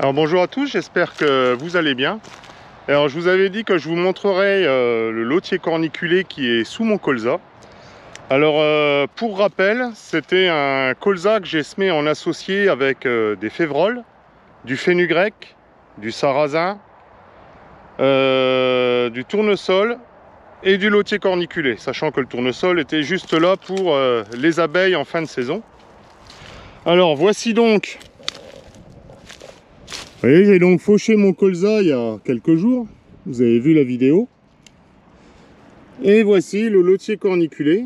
Alors bonjour à tous, j'espère que vous allez bien. Alors je vous avais dit que je vous montrerai le lotier corniculé qui est sous mon colza. Alors pour rappel, c'était un colza que j'ai semé en associé avec des févroles, du fenugrec, du sarrasin, du tournesol et du lotier corniculé, sachant que le tournesol était juste là pour les abeilles en fin de saison. Alors voici donc. Vous voyez, j'ai donc fauché mon colza il y a quelques jours, vous avez vu la vidéo. Et voici le lotier corniculé.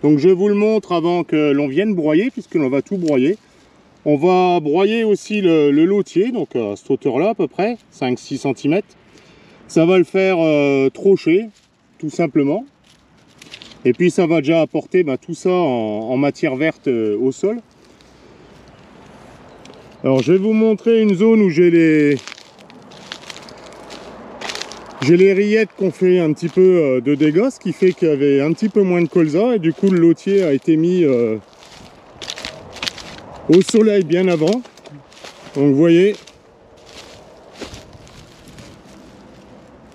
Donc je vous le montre avant que l'on vienne broyer, puisque l'on va tout broyer. On va broyer aussi le lotier, donc à cette hauteur-là à peu près, 5-6 cm. Ça va le faire trocher, tout simplement. Et puis ça va déjà apporter tout ça en matière verte au sol. Alors je vais vous montrer une zone où j'ai les rillettes qui ont fait un petit peu de dégâts, ce qui fait qu'il y avait un petit peu moins de colza et du coup le lotier a été mis au soleil bien avant. Donc vous voyez,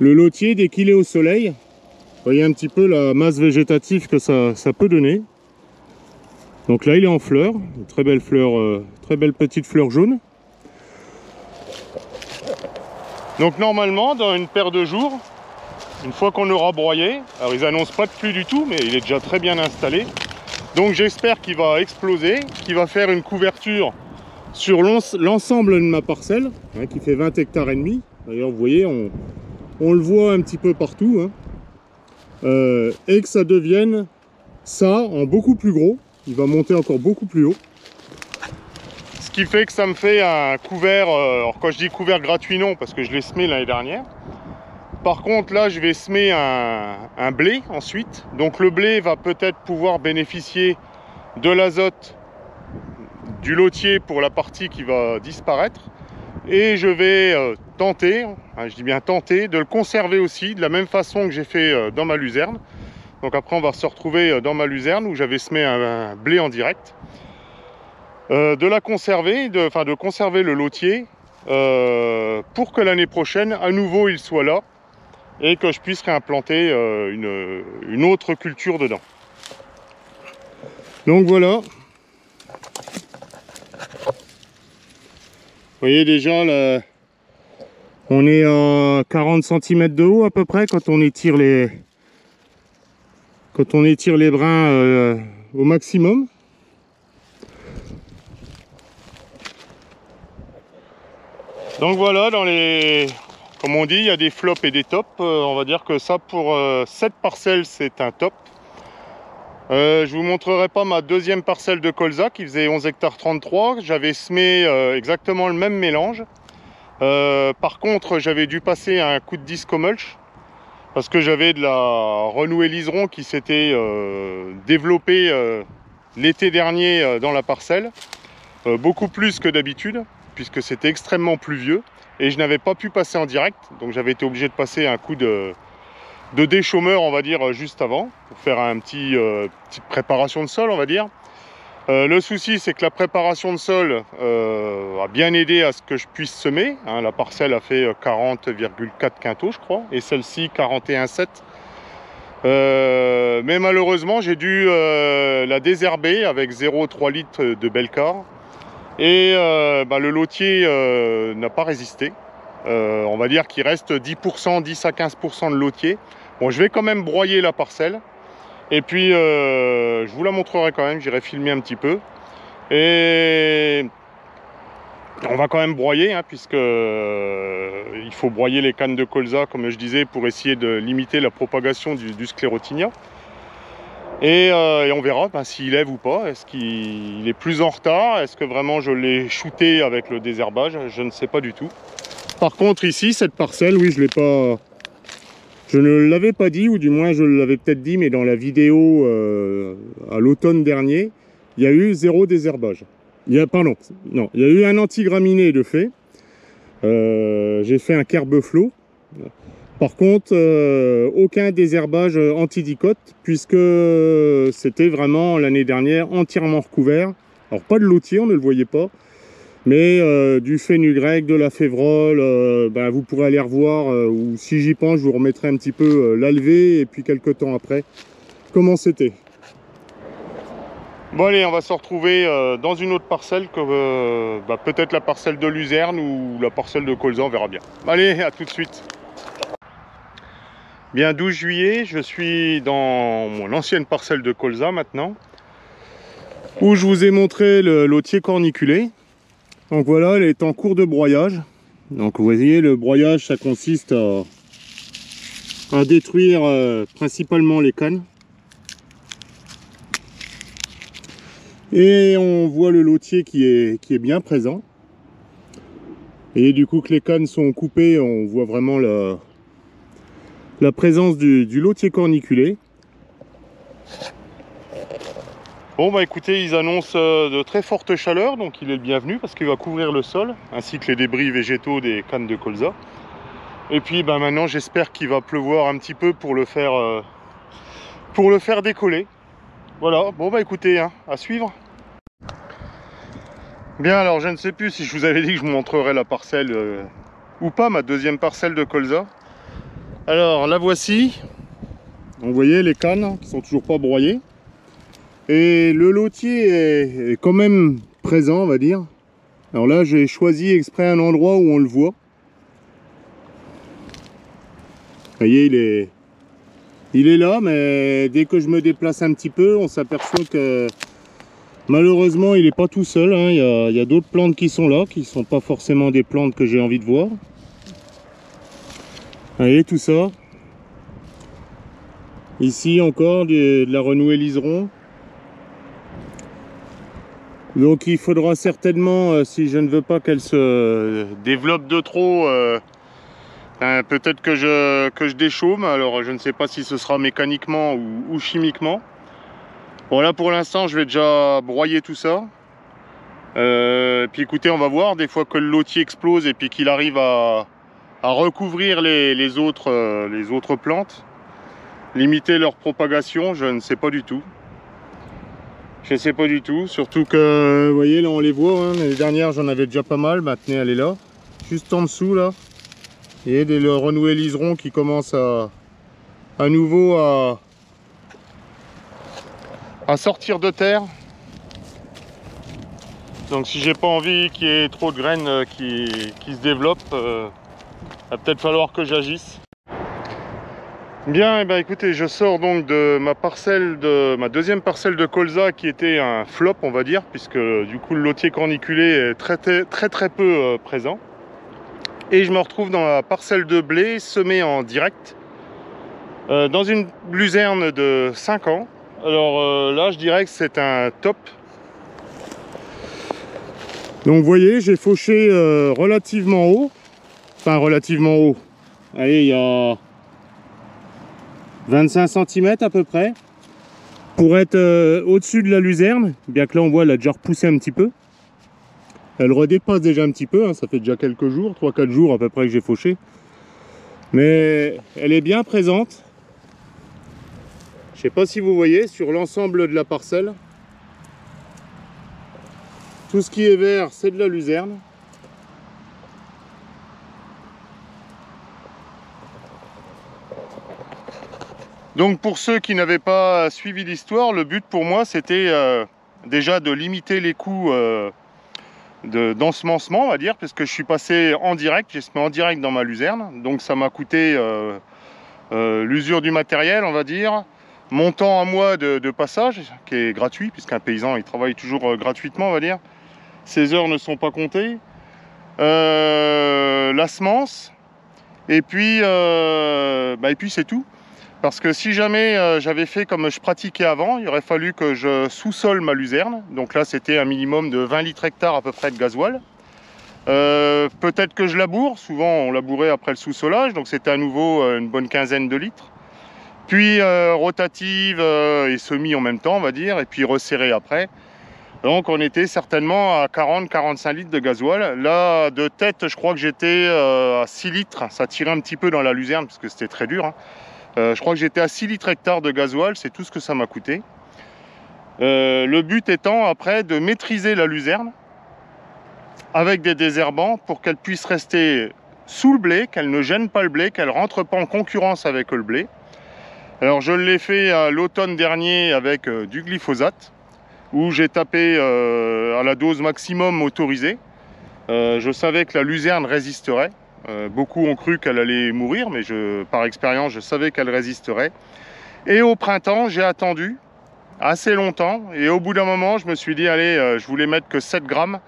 le lotier dès qu'il est au soleil, vous voyez un petit peu la masse végétative que ça peut donner. Donc là il est en fleurs, une très belle fleur, très belle petite fleur jaune. Donc normalement dans une paire de jours, une fois qu'on aura broyé, alors ils annoncent pas de pluie du tout, mais il est déjà très bien installé. Donc j'espère qu'il va exploser, qu'il va faire une couverture sur l'ensemble de ma parcelle, hein, qui fait 20 hectares et demi. D'ailleurs vous voyez, on le voit un petit peu partout, hein. Et que ça devienne ça en beaucoup plus gros. Il va monter encore beaucoup plus haut. Ce qui fait que ça me fait un couvert, alors quand je dis couvert gratuit non, parce que je l'ai semé l'année dernière. Par contre là je vais semer un blé ensuite. Donc le blé va peut-être pouvoir bénéficier de l'azote du lotier pour la partie qui va disparaître. Et je vais tenter, hein, je dis bien tenter, de le conserver aussi de la même façon que j'ai fait dans ma luzerne. Donc après on va se retrouver dans ma luzerne où j'avais semé un blé en direct. De la conserver, de conserver le lotier pour que l'année prochaine à nouveau il soit là et que je puisse réimplanter une autre culture dedans. Donc voilà. Vous voyez déjà là, on est à 40 cm de haut à peu près quand on étire les brins au maximum. Donc voilà, comme on dit, il y a des flops et des tops. On va dire que ça pour cette parcelle c'est un top. Je vous montrerai pas ma deuxième parcelle de colza qui faisait 11 hectares 33. J'avais semé exactement le même mélange. Par contre j'avais dû passer un coup de disco mulch parce que j'avais de la renouée liseron qui s'était développée l'été dernier dans la parcelle, beaucoup plus que d'habitude puisque c'était extrêmement pluvieux et je n'avais pas pu passer en direct, donc j'avais été obligé de passer un coup de déchaumeur on va dire juste avant pour faire petite préparation de sol on va dire. Le souci c'est que la préparation de sol a bien aidé à ce que je puisse semer, hein. La parcelle a fait 40,4 quintaux je crois et celle-ci 41,7. Mais malheureusement j'ai dû la désherber avec 0,3 litres de Belcar et le lotier n'a pas résisté. On va dire qu'il reste 10%, 10 à 15% de lotier. Bon, je vais quand même broyer la parcelle et puis je vous la montrerai quand même, j'irai filmer un petit peu et on va quand même broyer, hein, puisque il faut broyer les cannes de colza comme je disais pour essayer de limiter la propagation du sclérotinia et on verra s'il lève ou pas. Est-ce qu'il est plus en retard, est-ce que vraiment je l'ai shooté avec le désherbage, je ne sais pas du tout. Par contre ici cette parcelle, oui, je ne l'avais pas dit, ou du moins je l'avais peut-être dit, mais dans la vidéo à l'automne dernier, il y a eu 0 désherbage. Il y a eu un antigraminé de fait. J'ai fait un kerbeflo. Par contre, aucun désherbage antidicote, puisque c'était vraiment l'année dernière entièrement recouvert. Alors pas de lotier, on ne le voyait pas, Mais du fenugrec, de la févrole, ben, vous pourrez aller revoir, ou si j'y pense, je vous remettrai un petit peu l'alvé et puis quelques temps après, comment c'était. Bon allez, on va se retrouver dans une autre parcelle, peut-être la parcelle de Luzerne ou la parcelle de Colza, on verra bien. Allez, à tout de suite. Bien, 12 juillet, je suis dans mon ancienne parcelle de Colza maintenant, où je vous ai montré le lotier corniculé. Donc voilà, elle est en cours de broyage. Donc vous voyez, le broyage, ça consiste à détruire principalement les cannes. Et on voit le lotier qui est bien présent. Et du coup que les cannes sont coupées, on voit vraiment la présence du lotier corniculé. Bon bah écoutez, ils annoncent de très fortes chaleurs, donc il est le bienvenu parce qu'il va couvrir le sol, ainsi que les débris végétaux des cannes de colza. Et puis bah, maintenant j'espère qu'il va pleuvoir un petit peu pour le faire décoller. Voilà, bon bah écoutez, hein, à suivre. Bien, alors je ne sais plus si je vous avais dit que je vous montrerai la parcelle ou pas, ma deuxième parcelle de colza. Alors la voici. Donc, vous voyez les cannes qui sont toujours pas broyées. Et le lotier est quand même présent, on va dire. Alors là, j'ai choisi exprès un endroit où on le voit. Vous voyez, il est là, mais dès que je me déplace un petit peu, on s'aperçoit que malheureusement, il n'est pas tout seul, hein. Il y a d'autres plantes qui sont là, qui ne sont pas forcément des plantes que j'ai envie de voir. Vous voyez tout ça. Ici encore, de la renouée liseron. Donc il faudra certainement, si je ne veux pas qu'elle se développe de trop, peut-être que je déchaume. Alors je ne sais pas si ce sera mécaniquement ou chimiquement. Bon là pour l'instant je vais déjà broyer tout ça. Puis écoutez, on va voir, des fois que le lotier explose et puis qu'il arrive à recouvrir les autres plantes, limiter leur propagation, je ne sais pas du tout. Je sais pas du tout, surtout que, vous voyez, là on les voit, hein, l'année dernière j'en avais déjà pas mal, maintenant elle est là, juste en dessous là. Et le renoué liseron qui commence à nouveau à sortir de terre. Donc si j'ai pas envie qu'il y ait trop de graines qui se développent, va peut-être falloir que j'agisse. Bien, et ben écoutez, je sors donc de ma deuxième parcelle de colza qui était un flop, on va dire, puisque du coup le lotier corniculé est très peu présent. Et je me retrouve dans la parcelle de blé semée en direct, dans une luzerne de 5 ans. Alors là, je dirais que c'est un top. Donc vous voyez, j'ai fauché relativement haut, enfin relativement haut. Allez, il y a 25 cm à peu près, pour être au-dessus de la luzerne, bien que là on voit elle a déjà repoussé un petit peu. Elle redépasse déjà un petit peu, hein, ça fait déjà quelques jours, 3-4 jours à peu près que j'ai fauché. Mais elle est bien présente. Je sais pas si vous voyez, sur l'ensemble de la parcelle. Tout ce qui est vert, c'est de la luzerne. Donc pour ceux qui n'avaient pas suivi l'histoire, le but pour moi c'était déjà de limiter les coûts d'ensemencement, on va dire, puisque je suis passé en direct, j'ai semé en direct dans ma luzerne, donc ça m'a coûté l'usure du matériel, on va dire, mon temps à moi de passage, qui est gratuit, puisqu'un paysan il travaille toujours gratuitement, on va dire, ses heures ne sont pas comptées, la semence, et puis c'est tout. Parce que si jamais j'avais fait comme je pratiquais avant, il aurait fallu que je sous-sole ma luzerne. Donc là, c'était un minimum de 20 litres hectare à peu près de gasoil. Peut-être que je laboure. Souvent, on labourait après le sous-solage. Donc c'était à nouveau une bonne quinzaine de litres. Puis rotative et semis en même temps, on va dire. Et puis resserré après. Donc on était certainement à 40-45 litres de gasoil. Là, de tête, je crois que j'étais à 6 litres. Ça tirait un petit peu dans la luzerne parce que c'était très dur, hein. Je crois que j'étais à 6 litres hectare de gasoil, c'est tout ce que ça m'a coûté. Le but étant après de maîtriser la luzerne avec des désherbants pour qu'elle puisse rester sous le blé, qu'elle ne gêne pas le blé, qu'elle ne rentre pas en concurrence avec le blé. Alors je l'ai fait à l'automne dernier avec du glyphosate, où j'ai tapé à la dose maximum autorisée. Je savais que la luzerne résisterait. Beaucoup ont cru qu'elle allait mourir, mais par expérience, je savais qu'elle résisterait. Et au printemps, j'ai attendu assez longtemps. Et au bout d'un moment, je me suis dit, allez, je voulais mettre que 7 grammes.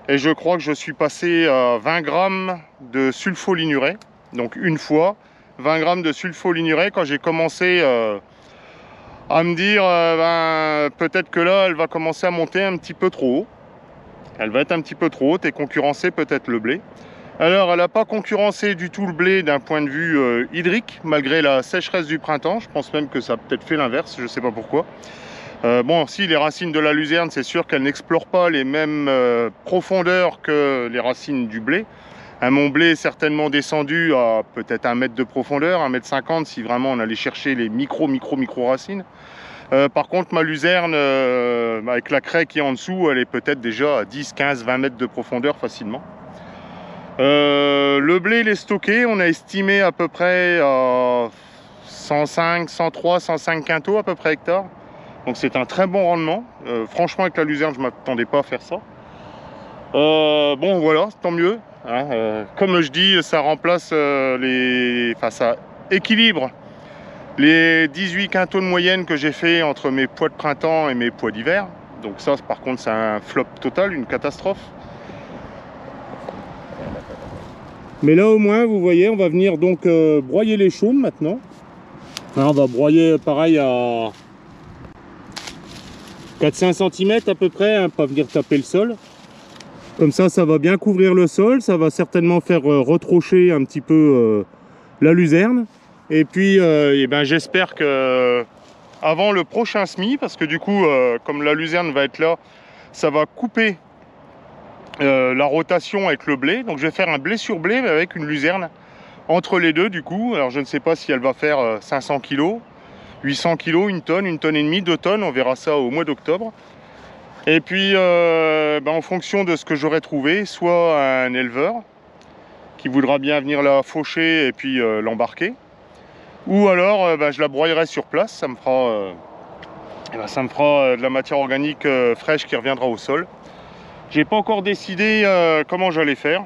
Et je crois que je suis passé à 20 grammes de sulfolinurée. Donc une fois, 20 grammes de sulfolinurée quand j'ai commencé à me dire, peut-être que là, elle va commencer à monter un petit peu trop haut. Elle va être un petit peu trop haute et concurrencer peut-être le blé. Alors, elle n'a pas concurrencé du tout le blé d'un point de vue hydrique, malgré la sécheresse du printemps. Je pense même que ça a peut-être fait l'inverse, je ne sais pas pourquoi. Bon, si, les racines de la luzerne, c'est sûr qu'elles n'explorent pas les mêmes profondeurs que les racines du blé. Mon blé est certainement descendu à peut-être 1 mètre de profondeur, 1,50 m si vraiment on allait chercher les micro racines. Par contre, ma luzerne, avec la craie qui est en dessous, elle est peut-être déjà à 10, 15, 20 mètres de profondeur facilement. Le blé, il est stocké, on a estimé à peu près à 105, 103, 105 quintaux à peu près hectare. Donc c'est un très bon rendement. Franchement, avec la luzerne, je ne m'attendais pas à faire ça. Bon, voilà, tant mieux. Hein, comme je dis, ça remplace ça équilibre les 18 quintaux de moyenne que j'ai fait entre mes pois de printemps et mes pois d'hiver. Donc ça, par contre, c'est un flop total, une catastrophe. Mais là, au moins, vous voyez, on va venir donc broyer les chaumes maintenant. Alors, on va broyer pareil à 4-5 cm à peu près, hein, pas venir taper le sol. Comme ça va bien couvrir le sol, ça va certainement faire retrocher un petit peu la luzerne. Et puis, j'espère que avant le prochain semis, parce que du coup, comme la luzerne va être là, ça va couper la rotation avec le blé. Donc, je vais faire un blé sur blé, mais avec une luzerne entre les deux, du coup. Alors, je ne sais pas si elle va faire 500 kg, 800 kg, 1 tonne, 1 tonne et demie, 2 tonnes. On verra ça au mois d'octobre. Et puis, en fonction de ce que j'aurai trouvé, soit un éleveur qui voudra bien venir la faucher et puis l'embarquer, ou alors je la broyerai sur place. Ça me fera, de la matière organique fraîche qui reviendra au sol. J'ai pas encore décidé comment j'allais faire.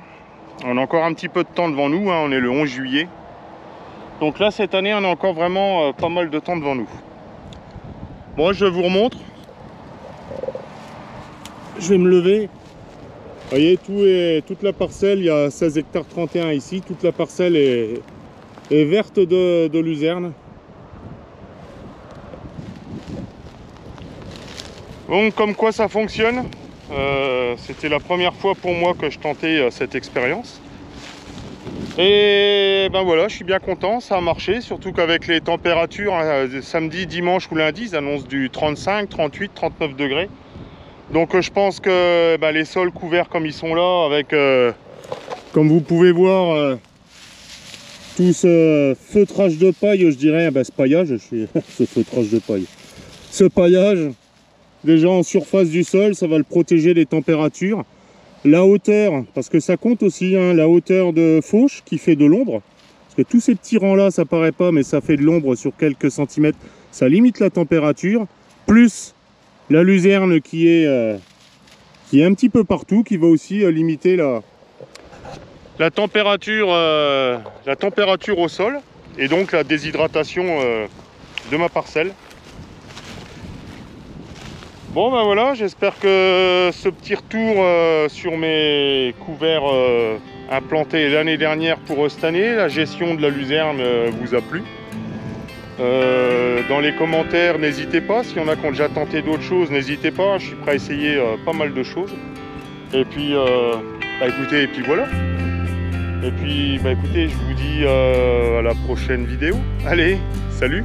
On a encore un petit peu de temps devant nous, hein, on est le 11 juillet. Donc là, cette année, on a encore vraiment pas mal de temps devant nous. Bon, je vous remontre. Je vais me lever. Vous voyez, toute la parcelle, il y a 16 hectares 31 ici. Toute la parcelle est verte de luzerne. Bon, comme quoi ça fonctionne. C'était la première fois pour moi que je tentais cette expérience. Et ben voilà, je suis bien content, ça a marché. Surtout qu'avec les températures, samedi, dimanche ou lundi, ils annoncent du 35, 38, 39 degrés. Donc je pense que les sols couverts comme ils sont là, avec, comme vous pouvez voir, tout ce feutrage de paille, je dirais, ce paillage, ce feutrage de paille, ce paillage, déjà en surface du sol, ça va le protéger des températures. La hauteur, parce que ça compte aussi, hein, la hauteur de fauche qui fait de l'ombre, parce que tous ces petits rangs là, ça paraît pas, mais ça fait de l'ombre sur quelques centimètres, ça limite la température, plus la luzerne qui est un petit peu partout, qui va aussi limiter la température au sol, et donc la déshydratation de ma parcelle. Bon ben voilà, j'espère que ce petit retour sur mes couverts implantés l'année dernière pour cette année, la gestion de la luzerne vous a plu. Dans les commentaires, n'hésitez pas, s'il y en a qui ont déjà tenté d'autres choses, n'hésitez pas, je suis prêt à essayer pas mal de choses. Et puis, écoutez, et puis voilà. Et puis, écoutez, je vous dis à la prochaine vidéo. Allez, salut!